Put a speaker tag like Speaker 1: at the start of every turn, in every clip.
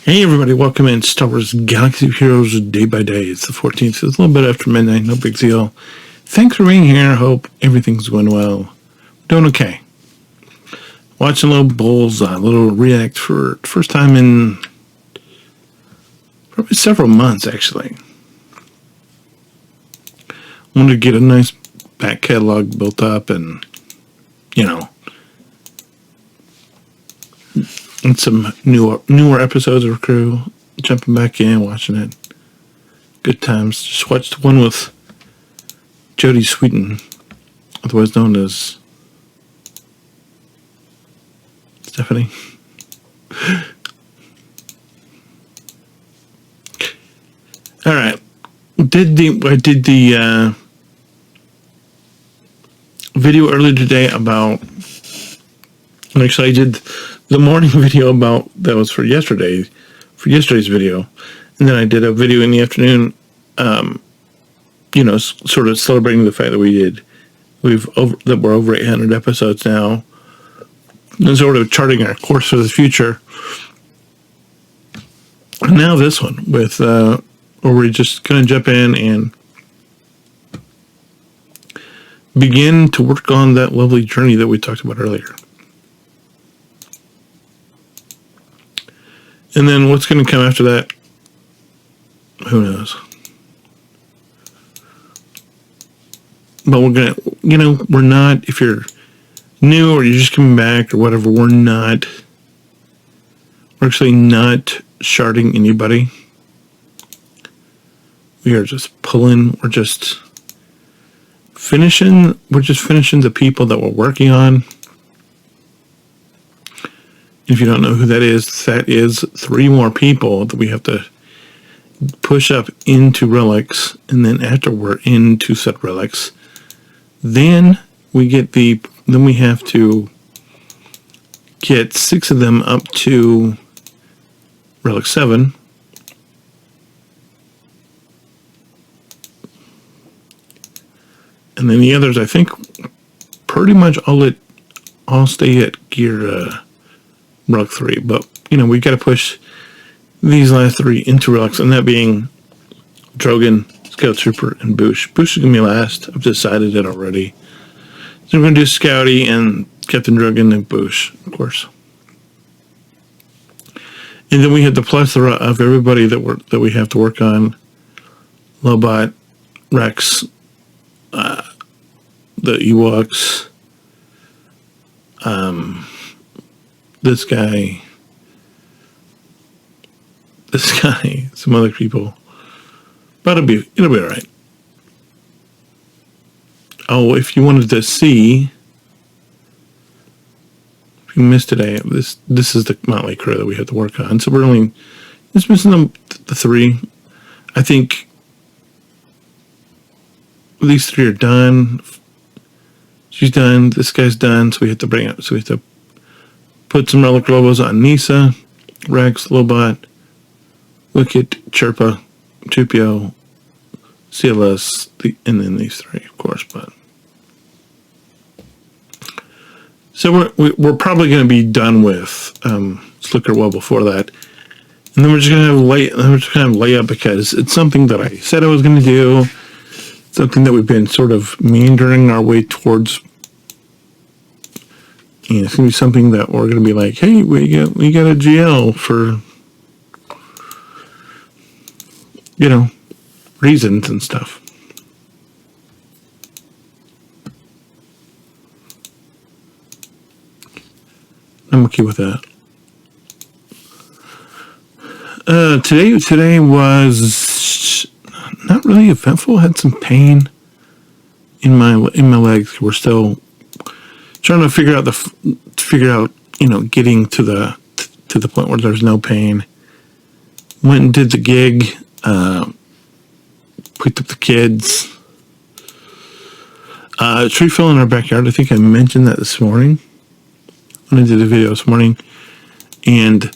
Speaker 1: Hey everybody, welcome in Star Wars Galaxy of Heroes Day by Day. It's the 14th, it's a little bit after midnight, no big deal. Thanks for being here, hope everything's going well. Doing okay. Watching a little Bullseye, a little React for the first time in probably several months actually. Wanted to get a nice back catalog built up and, and some newer episodes of Crew, jumping back in, watching it. Good times. Just watched the one with Jodie Sweetin, otherwise known as Stephanie. All right. I did the video earlier today about. Actually, I did the morning video about that was for yesterday's video, and then I did a video in the afternoon. Sort of celebrating the fact that we're over 800 episodes now, and sort of charting our course for the future. And now this one with where we're just going to jump in and begin to work on that lovely journey that we talked about earlier. And then what's going to come after that, who knows? But we're going to, we're not, if you're new or you're just coming back or whatever, we're actually not sharding anybody. We are just pulling, we're just finishing the people that we're working on. If you don't know who that is 3 more people that we have to push up into relics, and then after we're into set relics, then we have to get 6 of them up to relic 7. And then the others, I think, pretty much all stay at gear relic 3, but we got to push these last 3 into relics, and that being Drogon, Scout Trooper, and Boosh. Boosh is gonna be last. I've decided it already. So we're gonna do Scouty and Captain Drogon and Boosh, of course. And then we have the plethora of everybody that we have to work on: Lobot, Rex, the Ewoks, this guy, some other people. But it'll be all right. Oh, if you wanted to see, if you missed today, this is the Motley Crew that we have to work on. So we're only just missing the 3. I think these 3 are done. She's done. This guy's done. So we have to put some relic logos on Nisa, Rex, Lobot, Wicket, Chirpa, Tupio, CLS, and then these 3, of course. But so we're probably going to be done with Slicker well before that, and then we're just going to have lay up because it's something that I said I was going to do, something that we've been sort of meandering our way towards. And it's going to be something that we're going to be like, hey, we got a GL for, reasons and stuff. I'm okay with that. Today was not really eventful. I had some pain in my legs. We're still trying to figure out getting to the point where there's no pain. Went and did the gig, picked up the kids. Tree fell in our backyard. I think I mentioned that this morning when I did the video this morning. And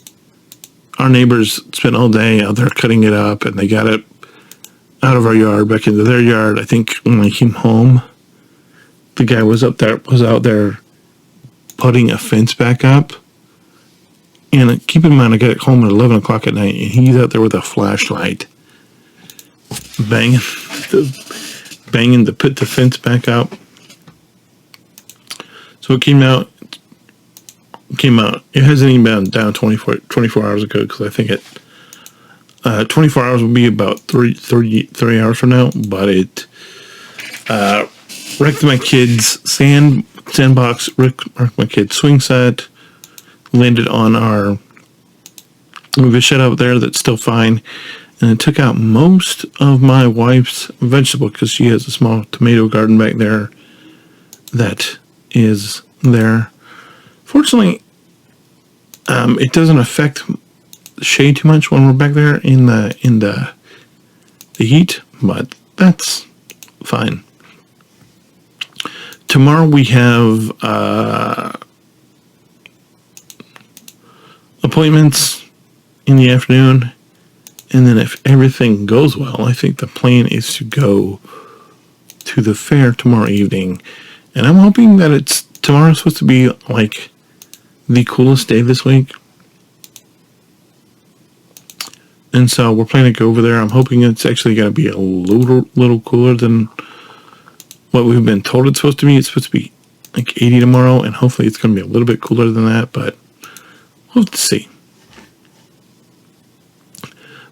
Speaker 1: our neighbors spent all day out there cutting it up, and they got it out of our yard back into their yard. I think when I came home, the guy was out there putting a fence back up, And keep in mind, I got home at 11 o'clock at night, and he's out there with a flashlight, banging to put the fence back up. So it came out. It hasn't even been down 24 hours ago, because I think 24 hours will be about 3 hours from now. But it wrecked my kids' sandbox, wrecked my kids' swing set, landed on our, we have a shed out there that's still fine, and it took out most of my wife's vegetable, because she has a small tomato garden back there that is there. Fortunately, it doesn't affect the shade too much when we're back there in the heat, but that's fine. Tomorrow we have appointments in the afternoon, and then if everything goes well, I think the plan is to go to the fair tomorrow evening, and I'm hoping that tomorrow's supposed to be like the coolest day this week. And so we're planning to go over there. I'm hoping it's actually going to be a little cooler than what we've been told it's supposed to be. It's supposed to be like 80 tomorrow, and hopefully it's going to be a little bit cooler than that, but we'll have to see.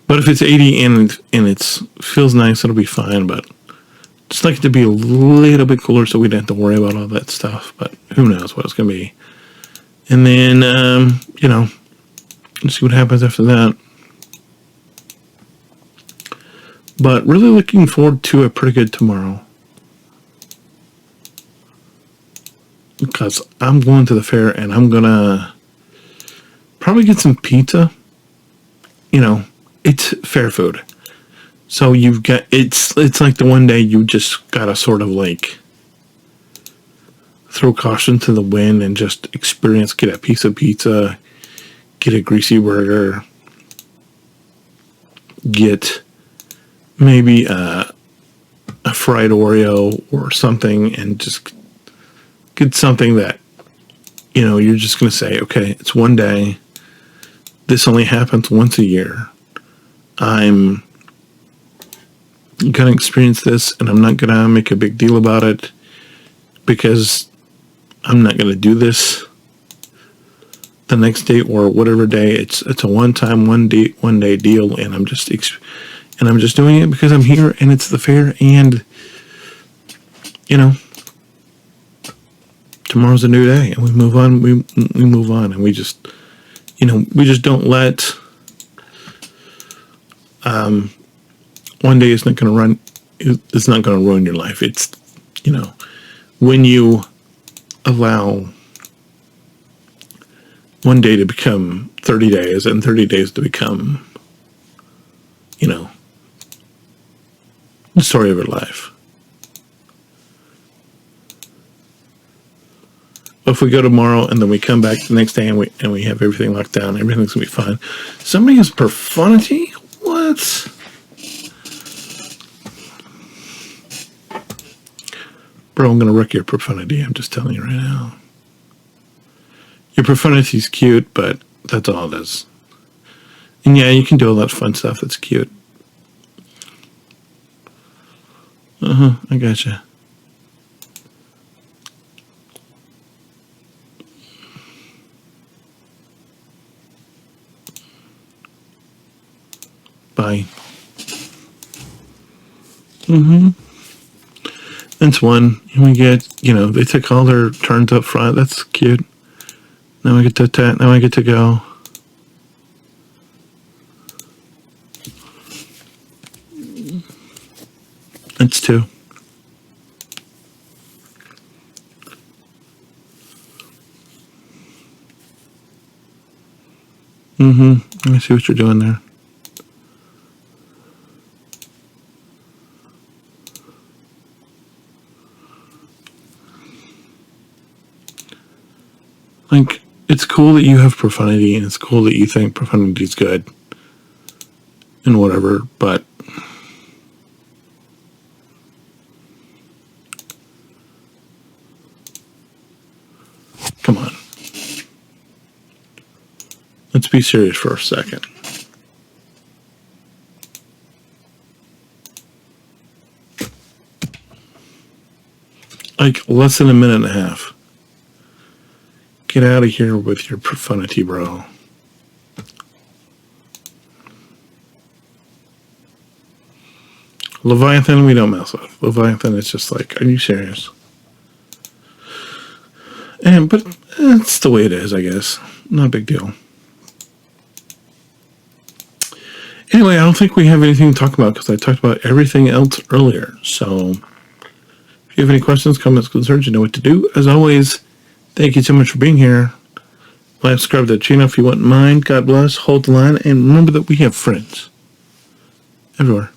Speaker 1: But if it's 80 and it feels nice, it'll be fine, but just like it to be a little bit cooler so we don't have to worry about all that stuff, but who knows what it's going to be. And then, let's see what happens after that. But really looking forward to a pretty good tomorrow, because I'm going to the fair and I'm going to probably get some pizza. It's fair food. So it's like the one day you just got to sort of like throw caution to the wind and just get a piece of pizza, get a greasy burger, get maybe a fried Oreo or something, and just get something that, you're just going to say, okay, it's one day. This only happens once a year. I'm going to experience this, and I'm not going to make a big deal about it, because I'm not going to do this the next day or whatever day. It's a one day deal, and I'm just doing it because I'm here and it's the fair, and tomorrow's a new day, and we move on. We move on, and we just don't let one day is not going to run. It's not going to ruin your life. It's when you allow one day to become 30 days and 30 days to become, the story of your life. But if we go tomorrow and then we come back the next day and we have everything locked down, everything's going to be fine. Somebody has profundity? What? Bro, I'm going to wreck your profundity. I'm just telling you right now. Your profunity's cute, but that's all it is. And yeah, you can do all that fun stuff that's cute. I gotcha. Bye. That's one. And we get, they took all their turns up front. That's cute. Now I get to go. That's two. Let me see what you're doing there. Like, it's cool that you have profundity, and it's cool that you think profundity is good and whatever, but come on. Let's be serious for a second. Like less than a minute and a half. Get out of here with your profanity, bro. Leviathan, we don't mess with. Leviathan is just like, are you serious? But it's the way it is, I guess. Not a big deal. Anyway, I don't think we have anything to talk about because I talked about everything else earlier. So, if you have any questions, comments, concerns, you know what to do. As always, thank you so much for being here. Like, subscribe to the channel if you wouldn't mind. God bless. Hold the line. And remember that we have friends everywhere.